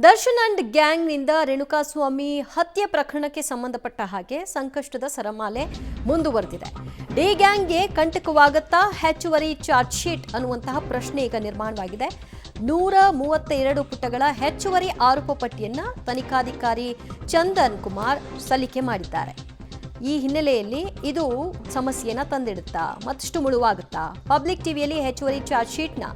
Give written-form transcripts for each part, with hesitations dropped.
Darshan and ಗ್ಯಾಂಗ್ನಿಂದ Renukaswamy ಹತ್ಯೆ ಪ್ರಕರಣಕ್ಕೆ ಸಂಬಂಧಪಟ್ಟ ಹಾಗೆ ಸಂಕಷ್ಟದ ಸರಮಾಲೆ ಮುಂದುವರೆದಿದೆ. ಡಿ ಗ್ಯಾಂಗ್ಗೆ ಕಂಟಕವಾಗುತ್ತಾ ಹೆಚ್ಚುವರಿ ಚಾರ್ಜ್ ಶೀಟ್ ಅನ್ನುವಂತಹ ಪ್ರಶ್ನೆ ಈಗ ನಿರ್ಮಾಣವಾಗಿದೆ. 132 ಪುಟಗಳ ಹೆಚ್ಚುವರಿ ಆರೋಪ ಪಟ್ಟಿಯನ್ನ ತನಿಖಾಧಿಕಾರಿ ಚಂದನ್ ಕುಮಾರ್ ಸಲ್ಲಿಕೆ ಮಾಡಿದ್ದಾರೆ. ಈ ಹಿನ್ನೆಲೆಯಲ್ಲಿ ಇದು ಸಮಸ್ಯೆಯನ್ನ ತಂದಿಡುತ್ತಾ ಮತ್ತಷ್ಟು ಮುಳುವಾಗುತ್ತಾ? ಪಬ್ಲಿಕ್ ಟಿವಿಯಲ್ಲಿ ಹೆಚ್ಚುವರಿ ಚಾರ್ಜ್ ಶೀಟ್ನ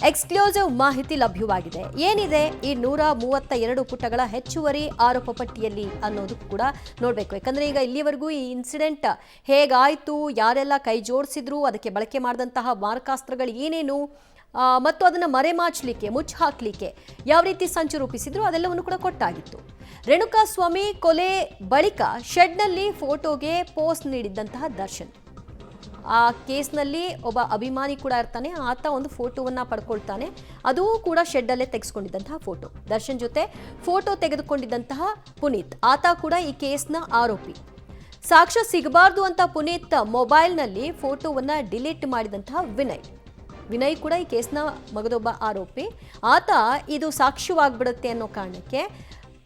ಎಕ್ಸ್ಕ್ಲೂಸಿವ್ ಮಾಹಿತಿ ಲಭ್ಯವಾಗಿದೆ. ಏನಿದೆ ಈ 132 ಪುಟಗಳ ಹೆಚ್ಚುವರಿ ಆರೋಪ ಪಟ್ಟಿಯಲ್ಲಿ ಅನ್ನೋದು ಕೂಡ ನೋಡಬೇಕು. ಯಾಕಂದ್ರೆ ಈಗ ಇಲ್ಲಿವರೆಗೂ ಈ ಇನ್ಸಿಡೆಂಟ್ ಹೇಗಾಯಿತು, ಯಾರೆಲ್ಲ ಕೈ ಜೋಡಿಸಿದ್ರು, ಅದಕ್ಕೆ ಬಳಕೆ ಮಾಡಿದಂತಹ ಮಾರಕಾಸ್ತ್ರಗಳು ಏನೇನು, ಮತ್ತು ಅದನ್ನು ಮರೆಮಾಚಲಿಕ್ಕೆ ಮುಚ್ಚಿ ಹಾಕಲಿಕ್ಕೆ ಯಾವ ರೀತಿ ಸಂಚು ರೂಪಿಸಿದ್ರು ಅದೆಲ್ಲವನ್ನು ಕೂಡ ಕೊಟ್ಟಾಗಿತ್ತು. ರೇಣುಕಾಸ್ವಾಮಿ ಕೊಲೆ ಬಳಿಕ ಶೆಡ್ನಲ್ಲಿ ಫೋಟೋಗೆ ಪೋಸ್ಟ್ ನೀಡಿದ್ದಂತಹ ದರ್ಶನ್, ಆ ಕೇಸ್ನಲ್ಲಿ ಒಬ್ಬ ಅಭಿಮಾನಿ ಕೂಡ ಇರ್ತಾನೆ, ಆತ ಒಂದು ಫೋಟೋವನ್ನ ಪಡ್ಕೊಳ್ತಾನೆ. ಅದು ಕೂಡ ಶೆಡ್ಡಲ್ಲೇ ತೆಗೆಸ್ಕೊಂಡಿದ್ದಂತಹ ಫೋಟೋ. ದರ್ಶನ್ ಜೊತೆ ಫೋಟೋ ತೆಗೆದುಕೊಂಡಿದ್ದಂತಹ ಪುನೀತ್, ಆತ ಕೂಡ ಈ ಕೇಸ್ನ ಆರೋಪಿ. ಸಾಕ್ಷ್ಯ ಸಿಗಬಾರ್ದು ಅಂತ ಪುನೀತ್ ಮೊಬೈಲ್ನಲ್ಲಿ ಫೋಟೋವನ್ನ ಡಿಲೀಟ್ ಮಾಡಿದಂತಹ ವಿನಯ್ ಕೂಡ ಈ ಕೇಸ್ನ ಮಗದೊಬ್ಬ ಆರೋಪಿ. ಆತ ಇದು ಸಾಕ್ಷ್ಯವಾಗ್ಬಿಡುತ್ತೆ ಅನ್ನೋ ಕಾರಣಕ್ಕೆ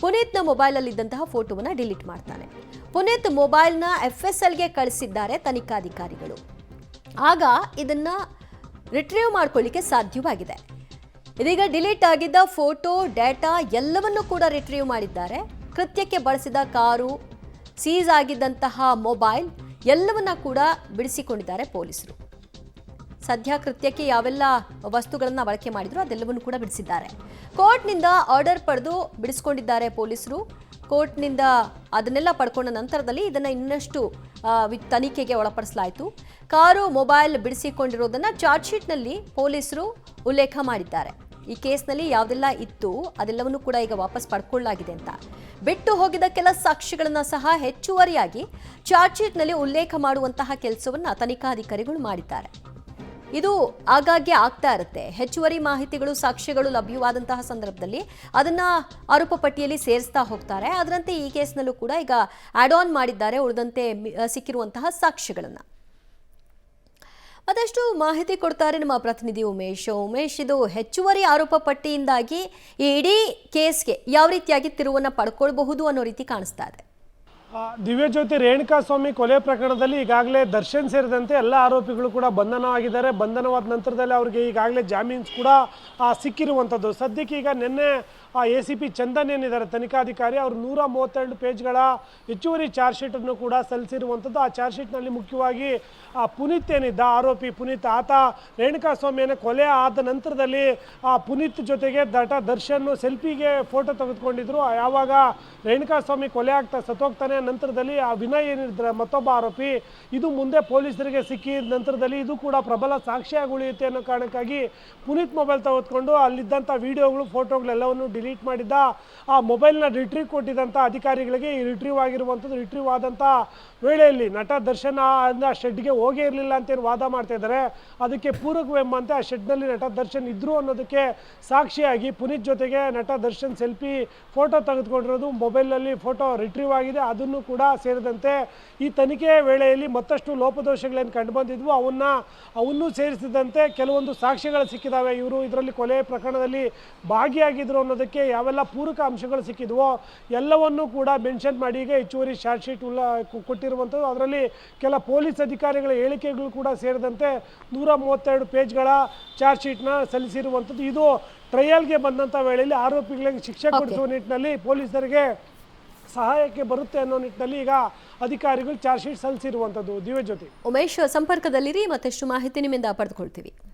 ಪುನೀತ್ನ ಮೊಬೈಲಲ್ಲಿ ಇದ್ದಂತಹ ಫೋಟೋವನ್ನ ಡಿಲೀಟ್ ಮಾಡ್ತಾನೆ. ಪುನೀತ್ ಮೊಬೈಲ್ನ FSLಗೆ ಕಳಿಸಿದ್ದಾರೆ ತನಿಖಾಧಿಕಾರಿಗಳು. ಆಗ ಇದನ್ನ ರಿಟ್ರೀವ್ ಮಾಡ್ಕೊಳ್ಳಿಕ್ಕೆ ಸಾಧ್ಯವಾಗಿದೆ. ಇದೀಗ ಡಿಲೀಟ್ ಆಗಿದ್ದ ಫೋಟೋ, ಡೇಟಾ ಎಲ್ಲವನ್ನೂ ಕೂಡ ರಿಟ್ರೀವ್ ಮಾಡಿದ್ದಾರೆ. ಕೃತ್ಯಕ್ಕೆ ಬಳಸಿದ ಕಾರು, ಸೀಸ್ ಆಗಿದ್ದಂತಹ ಮೊಬೈಲ್ ಎಲ್ಲವನ್ನ ಕೂಡ ಬಿಡಿಸಿಕೊಂಡಿದ್ದಾರೆ ಪೊಲೀಸರು. ಸದ್ಯ ಕೃತ್ಯಕ್ಕೆ ಯಾವೆಲ್ಲ ವಸ್ತುಗಳನ್ನ ಬಳಕೆ ಮಾಡಿದ್ರು ಅದೆಲ್ಲವನ್ನು ಕೂಡ ಬಿಡಿಸಿದ್ದಾರೆ. ಕೋರ್ಟ್ನಿಂದ ಆರ್ಡರ್ ಪಡೆದು ಬಿಡಿಸ್ಕೊಂಡಿದ್ದಾರೆ ಪೊಲೀಸರು. ಕೋರ್ಟ್ನಿಂದ ಅದನ್ನೆಲ್ಲ ಪಡ್ಕೊಂಡ ನಂತರದಲ್ಲಿ ಇದನ್ನು ಇನ್ನಷ್ಟು ತನಿಖೆಗೆ ಒಳಪಡಿಸಲಾಯಿತು. ಕಾರು, ಮೊಬೈಲ್ ಬಿಡಿಸಿಕೊಂಡಿರೋದನ್ನ ಚಾರ್ಜ್ ಶೀಟ್ನಲ್ಲಿ ಪೊಲೀಸರು ಉಲ್ಲೇಖ ಮಾಡಿದ್ದಾರೆ. ಈ ಕೇಸ್ನಲ್ಲಿ ಯಾವುದೆಲ್ಲ ಇತ್ತು ಅದೆಲ್ಲವನ್ನು ಕೂಡ ಈಗ ವಾಪಸ್ ಪಡ್ಕೊಳ್ಳಲಾಗಿದೆ ಅಂತ. ಬಿಟ್ಟು ಹೋಗಿದ ಕೆಲ ಸಾಕ್ಷಿಗಳನ್ನ ಸಹ ಹೆಚ್ಚುವರಿಯಾಗಿ ಚಾರ್ಜ್ ಶೀಟ್ನಲ್ಲಿ ಉಲ್ಲೇಖ ಮಾಡುವಂತಹ ಕೆಲಸವನ್ನ ತನಿಖಾಧಿಕಾರಿಗಳು ಮಾಡಿದ್ದಾರೆ. ಇದು ಆಗಾಗ್ಗೆ ಆಗ್ತಾ ಇರುತ್ತೆ. ಹೆಚ್ಚುವರಿ ಮಾಹಿತಿಗಳು, ಸಾಕ್ಷ್ಯಗಳು ಲಭ್ಯವಾದಂತಹ ಸಂದರ್ಭದಲ್ಲಿ ಅದನ್ನ ಆರೋಪ ಪಟ್ಟಿಯಲ್ಲಿ ಸೇರಿಸ್ತಾ ಹೋಗ್ತಾರೆ. ಅದರಂತೆ ಈ ಕೇಸ್ನಲ್ಲೂ ಕೂಡ ಈಗ ಆಡ್ ಆನ್ ಮಾಡಿದ್ದಾರೆ ಉಳಿದಂತೆ ಸಿಕ್ಕಿರುವಂತಹ ಸಾಕ್ಷ್ಯಗಳನ್ನ. ಮತ್ತಷ್ಟು ಮಾಹಿತಿ ಕೊಡ್ತಾರೆ ನಮ್ಮ ಪ್ರತಿನಿಧಿ ಉಮೇಶ್, ಇದು ಹೆಚ್ಚುವರಿ ಆರೋಪ ಪಟ್ಟಿಯಿಂದಾಗಿ ಈ ಇಡೀ ಕೇಸ್ಗೆ ಯಾವ ರೀತಿಯಾಗಿ ತಿರುವನ್ನ ಪಡ್ಕೊಳ್ಬಹುದು ಅನ್ನೋ ರೀತಿ ಕಾಣಿಸ್ತಾ ಇದೆ. ದಿವ್ಯಜ್ಯೋತಿ, ರೇಣುಕಾಸ್ವಾಮಿ ಕೊಲೆ ಪ್ರಕರಣದಲ್ಲಿ ಈಗಾಗಲೇ ದರ್ಶನ್ ಸೇರಿದಂತೆ ಎಲ್ಲ ಆರೋಪಿಗಳು ಕೂಡ ಬಂಧನವಾಗಿದ್ದಾರೆ. ಬಂಧನವಾದ ನಂತರದಲ್ಲಿ ಅವರಿಗೆ ಈಗಾಗಲೇ ಜಾಮೀನು ಕೂಡ ಸಿಕ್ಕಿರುವಂಥದ್ದು. ಸದ್ಯಕ್ಕೆ ಈಗ ನಿನ್ನೆ ACP ಚಂದನ್ ಏನಿದ್ದಾರೆ ತನಿಖಾಧಿಕಾರಿ, ಅವರು 132 ಪೇಜ್ಗಳ ಹೆಚ್ಚುವರಿ ಚಾರ್ಜ್ ಶೀಟನ್ನು ಕೂಡ ಸಲ್ಲಿಸಿರುವಂಥದ್ದು. ಆ ಚಾರ್ಜ್ ಶೀಟ್ನಲ್ಲಿ ಮುಖ್ಯವಾಗಿ ಪುನೀತ್ ಏನಿದ್ದ ಆರೋಪಿ ಪುನೀತ್, ಆತ ರೇಣುಕಾಸ್ವಾಮಿಯನ್ನು ಕೊಲೆ ಆದ ನಂತರದಲ್ಲಿ ಪುನೀತ್ ಜೊತೆಗೆ ದರ್ಶನ್ ಸೆಲ್ಫಿಗೆ ಫೋಟೋ ತೆಗೆದುಕೊಂಡಿದ್ರು. ಯಾವಾಗ ರೇಣುಕಾಸ್ವಾಮಿ ಕೊಲೆ ಆಗ್ತಾ ಸತ್ತೋಗ್ತಾನೆ ನಂತರದಲ್ಲಿ ಆ ವಿನಯ್ ಏನಿದ್ರೆ ಮತ್ತೊಬ್ಬ ಆರೋಪಿ, ಇದು ಮುಂದೆ ಪೊಲೀಸರಿಗೆ ಸಿಕ್ಕಿದ ನಂತರದಲ್ಲಿ ಇದು ಕೂಡ ಪ್ರಬಲ ಸಾಕ್ಷಿಯಾಗಿ ಉಳಿಯುತ್ತೆ ಅನ್ನೋ ಕಾರಣಕ್ಕಾಗಿ ಪುನೀತ್ ಮೊಬೈಲ್ ತೆಗೆದುಕೊಂಡು ಅಲ್ಲಿದ್ದಂಥ ವಿಡಿಯೋಗಳು, ಫೋಟೋಗಳೆಲ್ಲವನ್ನು ಡಿಲೀಟ್ ಮಾಡಿದ್ದ. ಆ ಮೊಬೈಲ್ನ ರಿಟ್ರೀವ್ ಕೊಟ್ಟಿದ್ದಂಥ ಅಧಿಕಾರಿಗಳಿಗೆ ಈ ರಿಟ್ರೀವ್ ಆಗಿರುವಂಥದ್ದು. ರಿಟ್ರೀವ್ ಆದಂಥ ವೇಳೆಯಲ್ಲಿ ನಟ ದರ್ಶನ್ ಆ ಶೆಡ್ಗೆ ಹೋಗೇ ಇರಲಿಲ್ಲ ಅಂತೇನು ವಾದ ಮಾಡ್ತಾ ಇದ್ದಾರೆ. ಅದಕ್ಕೆ ಪೂರಕವೆಂಬಂತೆ ಆ ಶೆಡ್ನಲ್ಲಿ ನಟ ದರ್ಶನ್ ಇದ್ರು ಅನ್ನೋದಕ್ಕೆ ಸಾಕ್ಷಿಯಾಗಿ ಪುನೀತ್ ಜೊತೆಗೆ ನಟ ದರ್ಶನ್ ಸೆಲ್ಫಿ ಫೋಟೋ ತೆಗೆದುಕೊಂಡಿರೋದು, ಮೊಬೈಲ್ನಲ್ಲಿ ಫೋಟೋ ರಿಟ್ರೀವ್ ಆಗಿದೆ. ಅದನ್ನು ಕೂಡ ಸೇರಿದಂತೆ ಈ ತನಿಖೆಯ ವೇಳೆಯಲ್ಲಿ ಮತ್ತಷ್ಟು ಲೋಪದೋಷಗಳೇನು ಕಂಡುಬಂದಿದ್ವು ಅವನ್ನೂ ಸೇರಿಸಿದಂತೆ ಕೆಲವೊಂದು ಸಾಕ್ಷ್ಯಗಳು ಸಿಕ್ಕಿದ್ದಾವೆ. ಇವರು ಇದರಲ್ಲಿ ಕೊಲೆ ಪ್ರಕರಣದಲ್ಲಿ ಭಾಗಿಯಾಗಿದ್ರು ಅನ್ನೋದಕ್ಕೆ ಯಾವೆಲ್ಲ ಪೂರಕ ಅಂಶಗಳು ಸಿಕ್ಕಿದ್ವೋ ಎಲ್ಲವನ್ನೂ ಕೂಡ ಮೆನ್ಷನ್ ಮಾಡಿ ಈಗ ಹೆಚ್ಚುವರಿ ಚಾರ್ಜ್ ಶೀಟ್ ಕೊಟ್ಟಿರುವಂಥದ್ದು. ಅದರಲ್ಲಿ ಕೆಲ ಪೊಲೀಸ್ ಅಧಿಕಾರಿಗಳ ಹೇಳಿಕೆಗಳು ಕೂಡ ಸೇರಿದಂತೆ 132 ಪೇಜ್ಗಳ ಚಾರ್ಜ್ ಶೀಟ್ನ ಸಲ್ಲಿಸಿರುವಂಥದ್ದು. ಇದು ಟ್ರಯಲ್ಗೆ ಬಂದಂಥ ವೇಳೆಯಲ್ಲಿ ಆರೋಪಿಗಳಿಗೆ ಶಿಕ್ಷೆ ಕೊಡಿಸುವ ನಿಟ್ಟಿನಲ್ಲಿ ಪೊಲೀಸರಿಗೆ ಸಹಾಯಕ್ಕೆ ಬರುತ್ತೆ ಅನ್ನೋ ನಿಟ್ಟಿನಲ್ಲಿ ಈಗ ಅಧಿಕಾರಿಗಳು ಚಾರ್ಜ್ ಶೀಟ್ ಸಲ್ಲಿಸಿರುವಂಥದ್ದು. ದಿವ್ಯಜ್ಯೋತಿ, ಉಮೇಶ್ ಸಂಪರ್ಕದಲ್ಲಿರಿ, ಮತ್ತಷ್ಟು ಮಾಹಿತಿ ನಿಮ್ಮಿಂದ ಪಡೆದುಕೊಳ್ತೀವಿ.